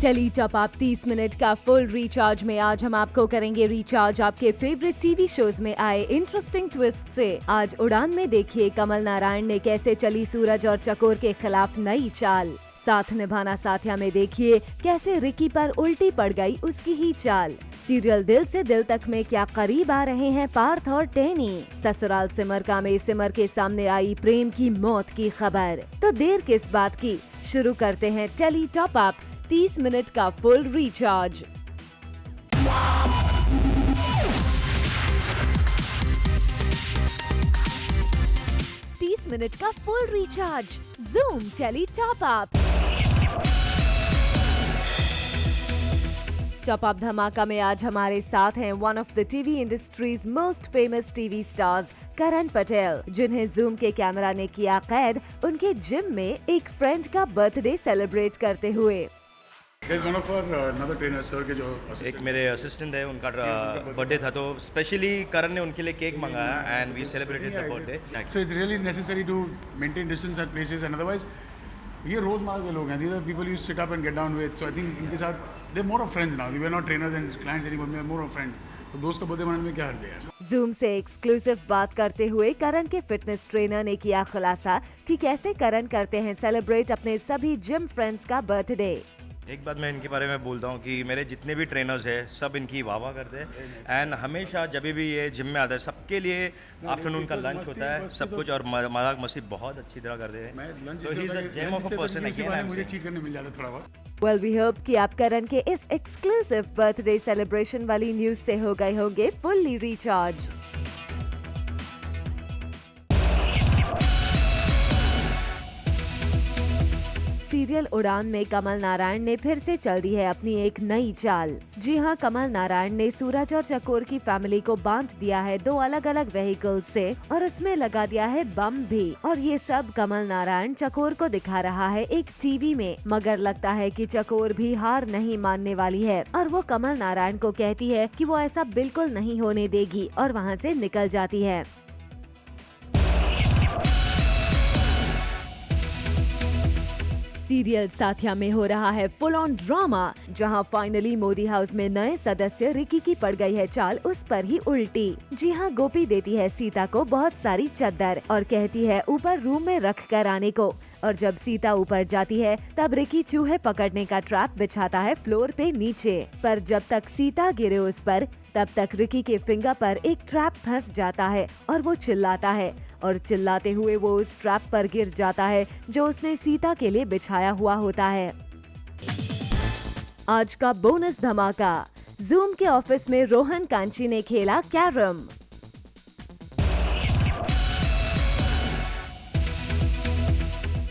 Tele top up 30 minute का full recharge में आज हम आपको करेंगे रिचार्ज आपके फेवरेट टीवी शोज में आए इंटरेस्टिंग ट्विस्ट से। आज उड़ान में देखिए कमल नारायण ने कैसे चली सूरज और चकोर के खिलाफ नई चाल। साथ निभाना साथिया में देखिए कैसे रिकी पर उल्टी पड़ गई उसकी ही चाल। सीरियल दिल से दिल तक में क्या करीब आ रहे हैं पार्थ और टैनी। ससुराल सिमर का में सिमर के सामने आई प्रेम की मौत की खबर। तो देर किस बात की, शुरू करते हैं टेली टॉप अप 30 मिनट का फुल रिचार्ज। मिनट का full recharge Zoom tele top up. Top up धमाका में आज हमारे साथ हैं one of the TV industry's most famous TV stars Karan Patel, जिन्हें जूम के कैमरा ने किया कैद उनके जिम में एक फ्रेंड का बर्थडे सेलिब्रेट करते हुए। one of our another trainer sir के जो एक मेरे असिस्टेंट है, उनका बर्थडे था तो स्पेशली करण ने उनके लिए केक मंगाया and we celebrated the birthday. So it's really necessary to maintain distance at places and otherwise ये रोजमर्रा के लोग हैं, these are people you sit up and get down with, so I think इनके साथ they're more of friends now, we are not trainers and clients anymore, we are more of friends, तो दोस्त का बर्थडे मनाने में क्या हर्ज है यार। जूम से एक्सक्लूसिव बात करते हुए करण के फिटनेस ट्रेनर ने किया खुलासा कि कैसे करण करते हैं सेलिब्रेट अपने सभी जिम फ्रेंड्स का बर्थडे। एक बात मैं इनके बारे में बोलता हूँ कि मेरे जितने भी ट्रेनर्स हैं सब इनकी वाह करते हैं एंड हमेशा जब भी ये जिम में आता है सबके लिए आफ्टरनून का लंच होता है सब कुछ और मजाक मस्ती बहुत अच्छी तरह करते हैं। तो he is a gem of a person again. मुझे चीट करने मिल जाता थोड़ा बहुत। वेल वी होप कि आप करण के इस एक्सक्लूसिव बर्थडे सेलिब्रेशन वाली न्यूज से हो गए होंगे फुल्ली रिचार्ज। सीरियल उड़ान में कमल नारायण ने फिर से चल दी है अपनी एक नई चाल। जी हां, कमल नारायण ने सूरज और चकोर की फैमिली को बांध दिया है दो अलग अलग व्हीकल से और उसमें लगा दिया है बम भी। और ये सब कमल नारायण चकोर को दिखा रहा है एक टीवी में, मगर लगता है कि चकोर भी हार नहीं मानने वाली है और वो कमल नारायण को कहती है कि वो ऐसा बिल्कुल नहीं होने देगी और वहाँ से निकल जाती है। सीरियल साथिया में हो रहा है फुल ऑन ड्रामा, जहां फाइनली मोदी हाउस में नए सदस्य रिकी की पड़ गई है चाल उस पर ही उल्टी। जी हां, गोपी देती है सीता को बहुत सारी चद्दर और कहती है ऊपर रूम में रख कर आने को। और जब सीता ऊपर जाती है तब रिकी चूहे पकड़ने का ट्रैप बिछाता है फ्लोर पे नीचे, पर जब तक सीता गिरे उस पर तब तक रिकी के फिंगर पर एक ट्रैप फंस जाता है और वो चिल्लाता है और चिल्लाते हुए वो उस ट्रैप पर गिर जाता है जो उसने सीता के लिए बिछाया हुआ होता है। आज का बोनस धमाका, जूम के ऑफिस में रोहन कांची ने खेला कैरम।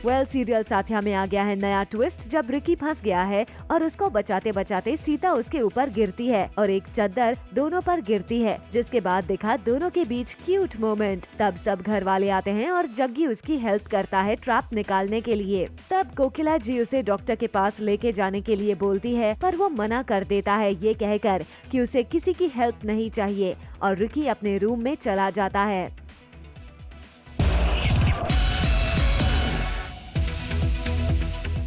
सीरियल साथिया में आ गया है नया ट्विस्ट, जब रिकी फंस गया है और उसको बचाते बचाते सीता उसके ऊपर गिरती है और एक चद्दर दोनों पर गिरती है, जिसके बाद दिखा दोनों के बीच क्यूट मोमेंट। तब सब घर वाले आते हैं और जग्गी उसकी हेल्प करता है ट्रैप निकालने के लिए। तब कोकिला जी उसे डॉक्टर के पास लेके जाने के लिए बोलती है, पर वो मना कर देता है ये कहकर कि उसे किसी की हेल्प नहीं चाहिए और रिकी अपने रूम में चला जाता है।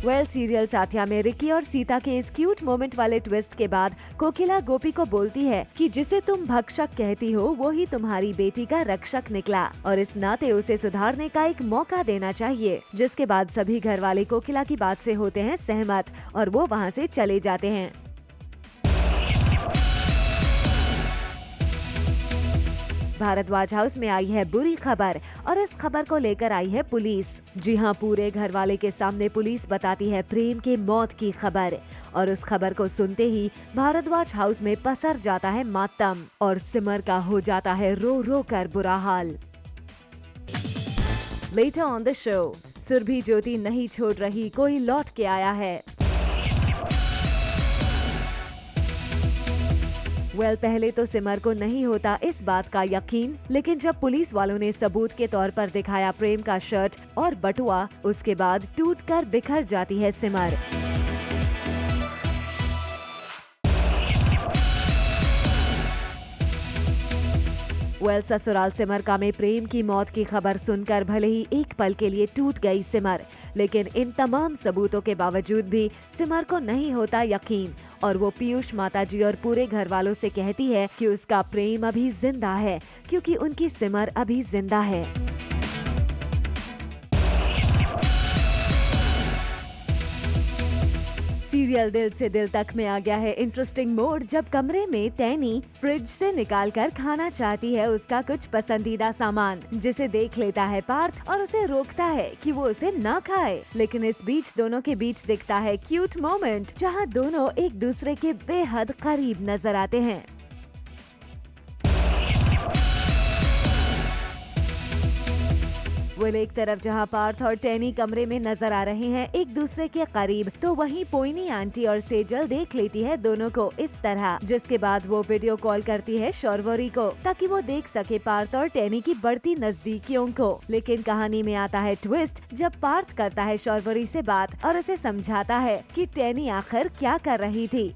सीरियल साथिया में रिकी और सीता के इस क्यूट मोमेंट वाले ट्विस्ट के बाद कोकिला गोपी को बोलती है कि जिसे तुम भक्षक कहती हो वो ही तुम्हारी बेटी का रक्षक निकला और इस नाते उसे सुधारने का एक मौका देना चाहिए। जिसके बाद सभी घर वाले कोकिला की बात से होते हैं सहमत और वो वहाँ से चले जाते हैं। भारद्वाज हाउस में आई है बुरी खबर और इस खबर को लेकर आई है पुलिस। जी हां, पूरे घर वाले के सामने पुलिस बताती है प्रेम के मौत की खबर और उस खबर को सुनते ही भारद्वाज हाउस में पसर जाता है मातम और सिमर का हो जाता है रो रो कर बुरा हाल। Later on the show, Surbhi Jyoti नहीं छोड़ रही, कोई लौट के आया है। पहले तो सिमर को नहीं होता इस बात का यकीन, लेकिन जब पुलिस वालों ने सबूत के तौर पर दिखाया प्रेम का शर्ट और बटुआ, उसके बाद टूटकर बिखर जाती है सिमर। वेल ससुराल सिमर का में प्रेम की मौत की खबर सुनकर भले ही एक पल के लिए टूट गई सिमर, लेकिन इन तमाम सबूतों के बावजूद भी सिमर को नहीं होता यकीन और वो पीयूष माताजी और पूरे घर वालों से कहती है कि उसका प्रेम अभी जिंदा है, क्योंकि उनकी सिमर अभी जिंदा है। सीरियल दिल से दिल तक में आ गया है इंटरेस्टिंग मोड, जब कमरे में तैनी फ्रिज से निकालकर खाना चाहती है उसका कुछ पसंदीदा सामान, जिसे देख लेता है पार्थ और उसे रोकता है कि वो उसे न खाए। लेकिन इस बीच दोनों के बीच दिखता है क्यूट मोमेंट, जहां दोनों एक दूसरे के बेहद करीब नजर आते हैं। वेल एक तरफ जहां पार्थ और टैनी कमरे में नजर आ रहे हैं एक दूसरे के करीब, तो वहीं पोइनी आंटी और सेजल देख लेती है दोनों को इस तरह, जिसके बाद वो वीडियो कॉल करती है शौर्वरी को ताकि वो देख सके पार्थ और टैनी की बढ़ती नजदीकियों को। लेकिन कहानी में आता है ट्विस्ट, जब पार्थ करता है शौर्वरी से बात और उसे समझाता है कि टैनी आखिर क्या कर रही थी।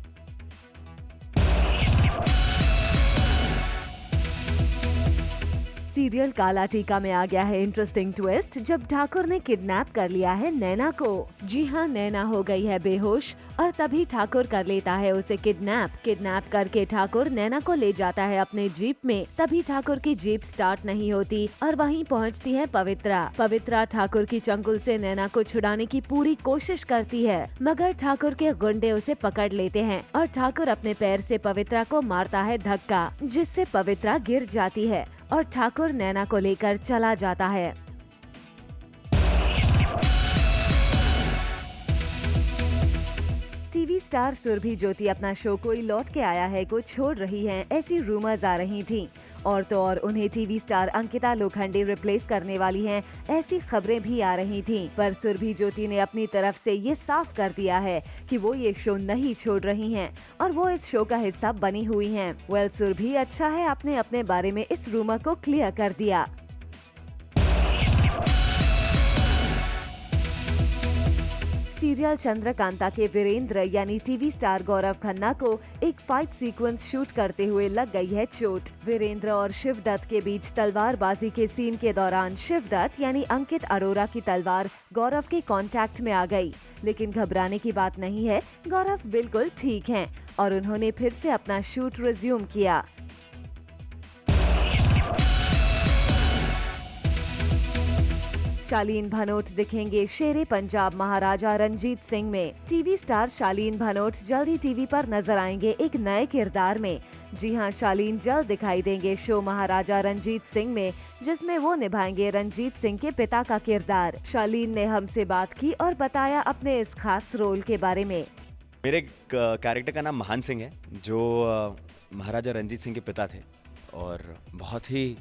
सीरियल काला टीका में आ गया है इंटरेस्टिंग ट्विस्ट, जब ठाकुर ने किडनैप कर लिया है नैना को। जी हाँ, नैना हो गई है बेहोश और तभी ठाकुर कर लेता है उसे किडनैप करके ठाकुर नैना को ले जाता है अपने जीप में। तभी ठाकुर की जीप स्टार्ट नहीं होती और वहीं पहुंचती है पवित्रा ठाकुर की चंगुल से नैना को छुड़ाने की पूरी कोशिश करती है, मगर ठाकुर के गुंडे उसे पकड़ लेते हैं और ठाकुर अपने पैर से पवित्रा को मारता है धक्का, जिससे पवित्रा गिर जाती है और ठाकुर नैना को लेकर चला जाता है। टीवी स्टार सुरभि ज्योति अपना शो कोई लौट के आया है को छोड़ रही हैं, ऐसी रूमर्स आ रही थीं। और तो और उन्हें TV star Ankita Lokhande replace करने वाली हैं, ऐसी खबरें भी आ रही थीं। पर सुरभि ज्योति ने अपनी तरफ से ये साफ कर दिया है कि वो ये शो नहीं छोड़ रही हैं और वो इस शो का हिस्सा बनी हुई हैं। वेल सुरभि, अच्छा है आपने अपने बारे में इस रूमर को क्लियर कर दिया। सीरियल चंद्रकांता के वीरेंद्र यानी टीवी स्टार गौरव खन्ना को एक फाइट सीक्वेंस शूट करते हुए लग गई है चोट। वीरेंद्र और शिवदत्त के बीच तलवारबाजी के सीन के दौरान शिवदत्त यानी अंकित अरोरा की तलवार गौरव के कांटेक्ट में आ गई, लेकिन घबराने की बात नहीं है, गौरव बिल्कुल ठीक हैं और उन्होंने फिर से अपना शूट रिज्यूम किया। शालीन भनोट दिखेंगे शेरे पंजाब महाराजा रंजीत सिंह में। टीवी स्टार शालीन भनोट जल्द ही टीवी पर नजर आएंगे एक नए किरदार में। जी हां, शालीन जल्द दिखाई देंगे शो महाराजा रंजीत सिंह में, जिसमें वो निभाएंगे रंजीत सिंह के पिता का किरदार। शालीन ने हमसे बात की और बताया अपने इस खास रोल के बारे में। मेरे कैरेक्टर का नाम महान सिंह है, जो महाराजा रंजीत सिंह के पिता थे और बहुत ही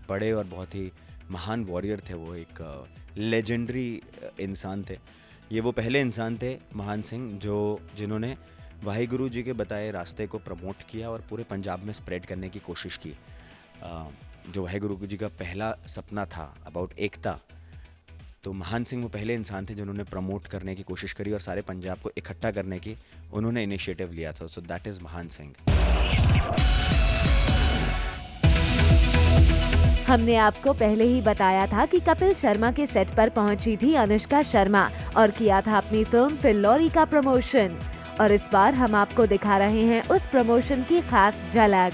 बड़े और बहुत ही महान वॉरियर थे। वो एक लेजेंडरी इंसान थे। ये वो पहले इंसान थे, महान सिंह, जिन्होंने वाहिगुरु जी के बताए रास्ते को प्रमोट किया और पूरे पंजाब में स्प्रेड करने की कोशिश की। जो वाहिगुरु जी का पहला सपना था अबाउट एकता, तो महान सिंह वो पहले इंसान थे जिन्होंने प्रमोट करने की कोशिश करी और सारे पंजाब को इकट्ठा करने की उन्होंने इनिशिएटिव लिया था। सो दैट इज़ महान सिंह। हमने आपको पहले ही बताया था कि कपिल शर्मा के सेट पर पहुंची थी अनुष्का शर्मा और किया था अपनी फिल्म फिल्लौरी का प्रमोशन, और इस बार हम आपको दिखा रहे हैं उस प्रमोशन की खास झलक।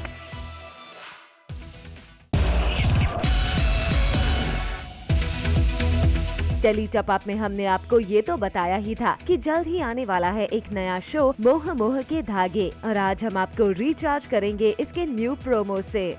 टेली टॉप अप में हमने आपको ये तो बताया ही था कि जल्द ही आने वाला है एक नया शो मोह मोह के धागे, और आज हम आपको रिचार्ज करेंगे इसके न्यू प्रोमो से।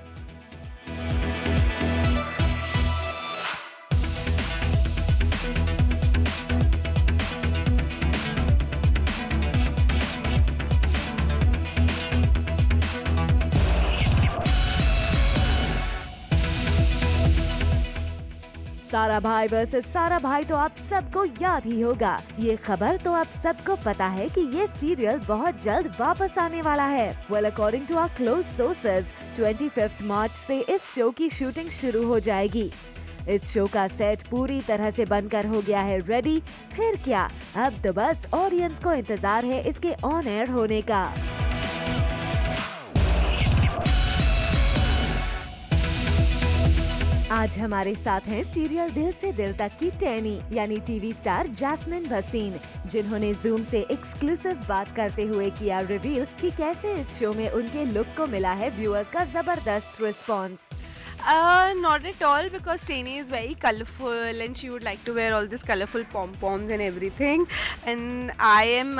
सारा भाई वर्सेस सारा भाई तो आप सबको याद ही होगा। ये खबर तो आप सबको पता है कि ये सीरियल बहुत जल्द वापस आने वाला है। Well according to our close sources 25 March से इस शो की शूटिंग शुरू हो जाएगी। इस शो का सेट पूरी तरह से बनकर हो गया है रेडी। फिर क्या, अब तो बस ऑडियंस को इंतजार है इसके ऑन एयर होने का। आज हमारे साथ हैं सीरियल दिल से दिल तक की टैनी यानी टीवी स्टार जैस्मिन भसीन, जिन्होंने जूम से एक्सक्लूसिव बात करते हुए किया रिवील कि कैसे इस शो में उनके लुक को मिला है व्यूअर्स का जबरदस्त response. Not at all, because Tani is very colorful and she would like to wear all these colorful pom-poms and everything. And I am,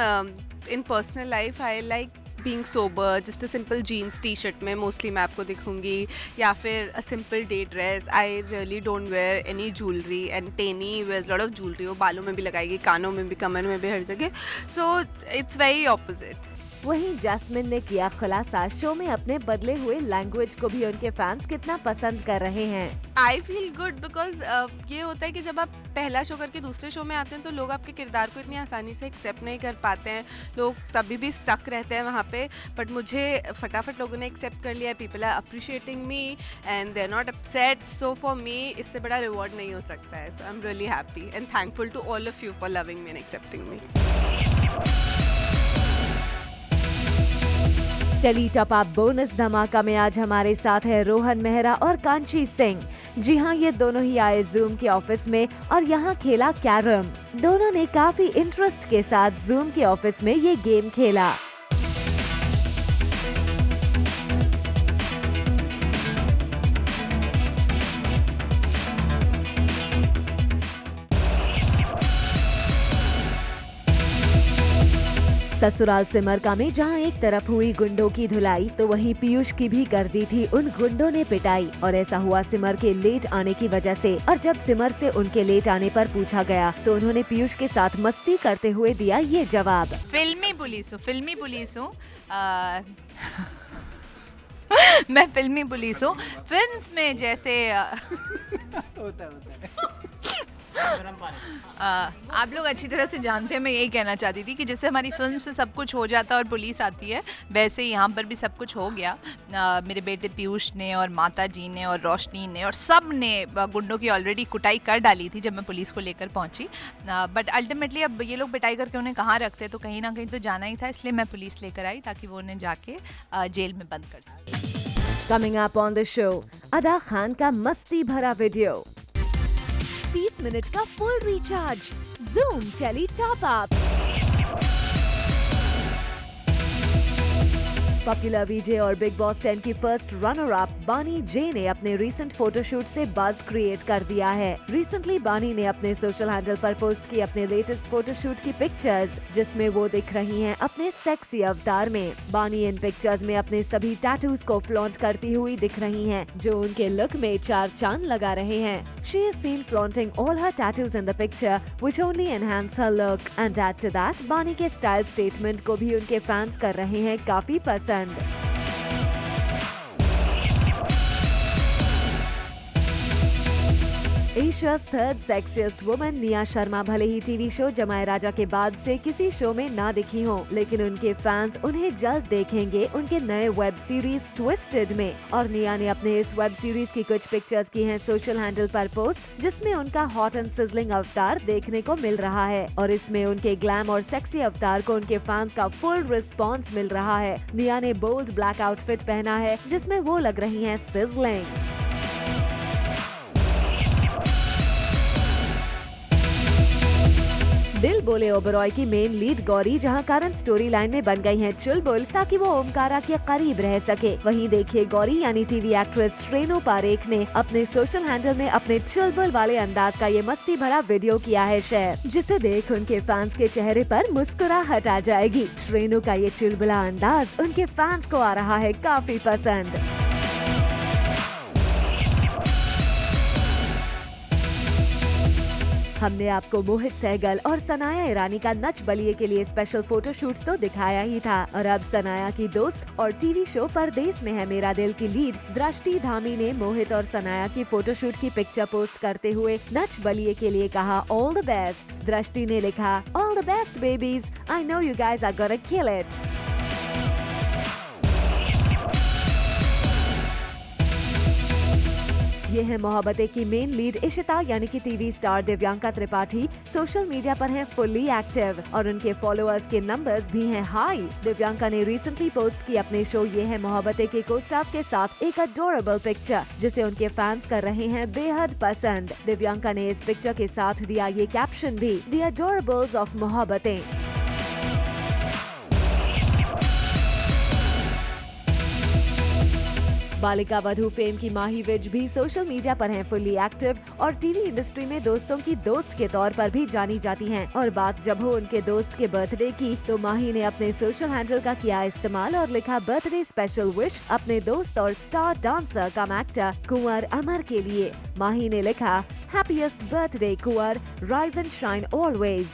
in personal life, I like being sober, just a simple jeans t-shirt में mostly मैं आपको दिखूंगी, या फिर a simple day dress. I really don't wear any jewelry and Tani wears a lot of jewelry. वो बालों में भी लगाएगी, कानों में भी, कमर में भी, हर जगह. So it's very opposite. वहीं जैस्मिन ने किया खुलासा शो में अपने बदले हुए लैंग्वेज को भी उनके फैंस कितना पसंद कर रहे हैं। I feel good because ये होता है कि जब आप पहला शो करके दूसरे शो में आते हैं तो लोग आपके किरदार को इतनी आसानी से एक्सेप्ट नहीं कर पाते हैं, लोग तभी भी स्टक रहते हैं वहाँ पे, बट मुझे फटाफट लोगों ने एक्सेप्ट कर लिया। People are appreciating me and they are not upset, so for me इससे बड़ा रिवॉर्ड नहीं हो सकता है। So I am really happy and thankful to all of you for loving me and accepting me. चली top up bonus धमाका में आज हमारे साथ है रोहन मेहरा और कांची सिंह। जी हाँ, ये दोनों ही आए जूम के ऑफिस में और यहाँ खेला कैरम। दोनों ने काफी इंटरेस्ट के साथ जूम के ऑफिस में ये गेम खेला। ससुराल सिमरका में जहां एक तरफ हुई गुंडों की धुलाई तो वहीं पीयूष की भी कर दी थी उन गुंडों ने पिटाई, और ऐसा हुआ सिमर के लेट आने की वजह से। और जब सिमर से उनके लेट आने पर पूछा गया तो उन्होंने पीयूष के साथ मस्ती करते हुए दिया ये जवाब। फिल्मी पुलिस हूँ मैं फिल्मी पुलिस हूँ। फिल्म्स में जैसे होता है आप लोग अच्छी तरह से जानते हैं, मैं यही कहना चाहती थी कि जैसे हमारी फिल्म्स में सब कुछ हो जाता है और पुलिस आती है, वैसे यहाँ पर भी सब कुछ हो गया। मेरे बेटे पीयूष ने और माता जी ने और रोशनी ने और सब ने गुंडों की ऑलरेडी कुटाई कर डाली थी जब मैं पुलिस को लेकर पहुँची, बट अल्टीमेटली अब ये लोग पिटाई करके उन्हें कहाँ रखते, तो कहीं ना कहीं तो जाना ही था, इसलिए मैं पुलिस लेकर आई ताकि वो उन्हें जाके जेल में बंद कर सकें। Coming up on the show, Ada Khan का मस्ती भरा वीडियो, 30 मिनट का full recharge, Zoom tele top up. Popular VJ और बिग बॉस 10 की फर्स्ट रनर अप बानी जे ने अपने रीसेंट फोटोशूट से बज क्रिएट कर दिया है। रिसेंटली बानी ने अपने सोशल हैंडल पर पोस्ट की अपने लेटेस्ट फोटोशूट की पिक्चर्स, जिसमें वो दिख रही हैं अपने सेक्सी अवतार में। बानी इन पिक्चर्स में अपने सभी टैटूज को फ्लॉन्ट करती हुई दिख रही हैं, जो उनके लुक में चार चांद लगा रहे हैं। She is seen flaunting all her tattoos in the picture, which only enhance her look. And add to that, बानी के स्टाइल स्टेटमेंट को भी उनके फैंस कर रहे हैं काफी पसंद। एशिया's third sexiest woman Nia Sharma भले ही टीवी शो जमाए राजा के बाद से किसी शो में ना दिखी हो, लेकिन उनके फैंस उन्हें जल्द देखेंगे उनके नए वेब सीरीज ट्विस्टेड में। और निया ने अपने इस वेब सीरीज की कुछ पिक्चर्स की हैं सोशल हैंडल पर पोस्ट, जिसमें उनका हॉट एंड सिजलिंग अवतार देखने को मिल रहा है, और इसमें उनके ग्लैम और सेक्सी अवतार को उनके फैंस का फुल रिस्पॉन्स मिल रहा है। निया ने बोल्ड ब्लैक आउटफिट पहना है जिसमें वो लग रही हैं सिजलिंग। दिल बोले ओबरॉय की मेन लीड गौरी जहां करंट स्टोरी लाइन में बन गई हैं चुलबुल, ताकि वो ओमकारा के करीब रह सके। वहीं देखिए गौरी यानी टीवी एक्ट्रेस श्रेनु पारेख ने अपने सोशल हैंडल में अपने चुलबुल वाले अंदाज का ये मस्ती भरा वीडियो किया है शेयर, जिसे देख उनके फैंस के चेहरे पर मुस्कुराहट आ जाएगी। श्रेनु का ये चुलबुला अंदाज उनके फैंस को आ रहा है काफी पसंद। हमने आपको मोहित सहगल और सनाया ईरानी का नच बलिए के लिए स्पेशल फोटोशूट तो दिखाया ही था, और अब सनाया की दोस्त और टीवी शो परदेस में है मेरा दिल की लीड दृष्टि धामी ने मोहित और सनाया की फोटोशूट की पिक्चर पोस्ट करते हुए नच बलिए के लिए कहा ऑल द बेस्ट। दृष्टि ने लिखा all the best babies, I know you guys are gonna kill it. Yeh Hai Mohabbatein की मेन लीड इशिता यानी कि TV star Divyanka Tripathi social media पर हैं फुल्ली एक्टिव और उनके फॉलोअर्स के नंबर्स भी हैं हाई। दिव्यांका ने रिसेंटली पोस्ट की अपने शो ये है मोहब्बतें के को-स्टार्स के साथ एक अडोरेबल पिक्चर जिसे उनके फैंस कर रहे हैं बेहद पसंद। दिव्यांका ने इस पिक्चर के साथ दिया ये कैप्शन भी, the अडोरेबल्स of Mohabbatein. Balika Vadhu fame की माही विज भी सोशल मीडिया पर हैं फुल्ली एक्टिव और टीवी इंडस्ट्री में दोस्तों की दोस्त के तौर पर भी जानी जाती हैं। और बात जब हो उनके दोस्त के बर्थडे की तो माही ने अपने सोशल हैंडल का किया इस्तेमाल और लिखा बर्थडे स्पेशल विश अपने दोस्त और स्टार डांसर कम एक्टर कुंवर अमर के लिए। माही ने लिखा happiest birthday Kunwar, rise and shine always.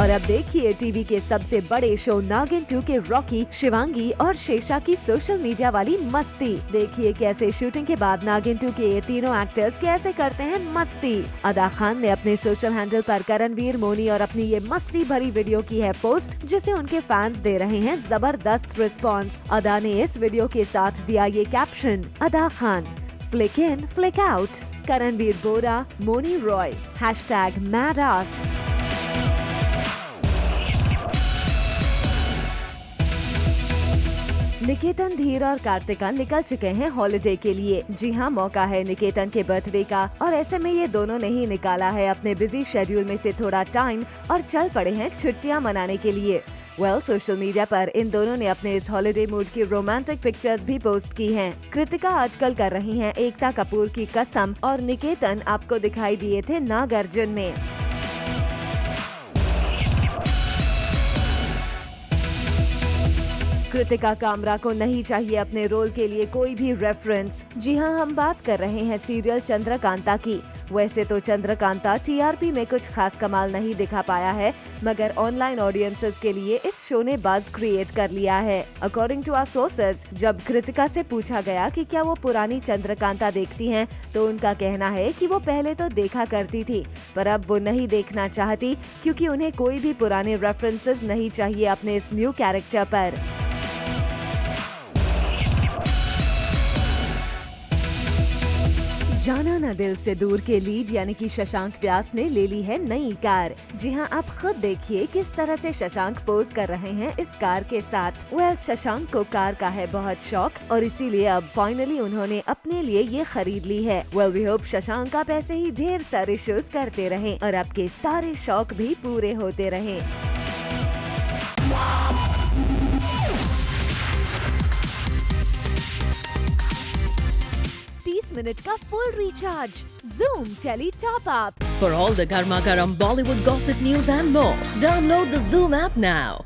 और अब देखिए टीवी के सबसे बड़े शो नागिन 2 के रॉकी, शिवांगी और शेषा की सोशल मीडिया वाली मस्ती। देखिए कैसे शूटिंग के बाद नागिन 2 के ये तीनों एक्टर्स कैसे करते हैं मस्ती। अदा खान ने अपने सोशल हैंडल पर करणवीर, मोनी और अपनी ये मस्ती भरी वीडियो की है पोस्ट जिसे उनके फैंस दे रहे हैं जबरदस्त रिस्पॉन्स। अदा ने इस वीडियो के साथ दिया ये कैप्शन, अदा खान फ्लिक इन फ्लिक आउट, करणवीर बोरा, मोनी रॉय, #मैडास। निकेतन, धीर और कार्तिका निकल चुके हैं हॉलिडे के लिए। जी हाँ, मौका है निकेतन के बर्थडे का और ऐसे में ये दोनों ने ही निकाला है अपने बिजी शेड्यूल में से थोड़ा टाइम और चल पड़े हैं छुट्टियाँ मनाने के लिए। सोशल मीडिया पर इन दोनों ने अपने इस हॉलिडे मूड की रोमांटिक पिक्चर्स भी पोस्ट की हैं। कृतिका आजकल कर रही हैं एकता कपूर की कसम और निकेतन आपको दिखाई दिए थे नागार्जुन में। कृतिका कामरा को नहीं चाहिए अपने रोल के लिए कोई भी रेफरेंस। जी हाँ, हम बात कर रहे हैं सीरियल चंद्रकांता की। वैसे तो चंद्रकांता टीआरपी में कुछ खास कमाल नहीं दिखा पाया है, मगर ऑनलाइन ऑडियंसेस के लिए इस शो ने बज़ क्रिएट कर लिया है। अकॉर्डिंग टू आवर सोर्सेज, जब कृतिका से पूछा गया कि क्या वो पुरानी चंद्रकांता देखती हैं, तो उनका कहना है कि वो पहले तो देखा करती थी पर अब वो नहीं देखना चाहती क्योंकि उन्हें कोई भी पुराने रेफरेंसेस नहीं चाहिए अपने इस न्यू कैरेक्टर पर। जाना न दिल से दूर के लीड यानी कि शशांक व्यास ने ले ली है नई कार। जी हाँ, आप खुद देखिए किस तरह से शशांक पोज कर रहे हैं इस कार के साथ। शशांक को कार का है बहुत शौक और इसीलिए अब फाइनली उन्होंने अपने लिए ये खरीद ली है। वी होप शशांक आप ऐसे ही ढेर सारे शोज करते रहें और आपके सारे शौक भी पूरे होते रहें। 30 मिनट का full recharge Zoom Tele Top Up। For all the Garma Garam Bollywood gossip news and more, download the Zoom app now.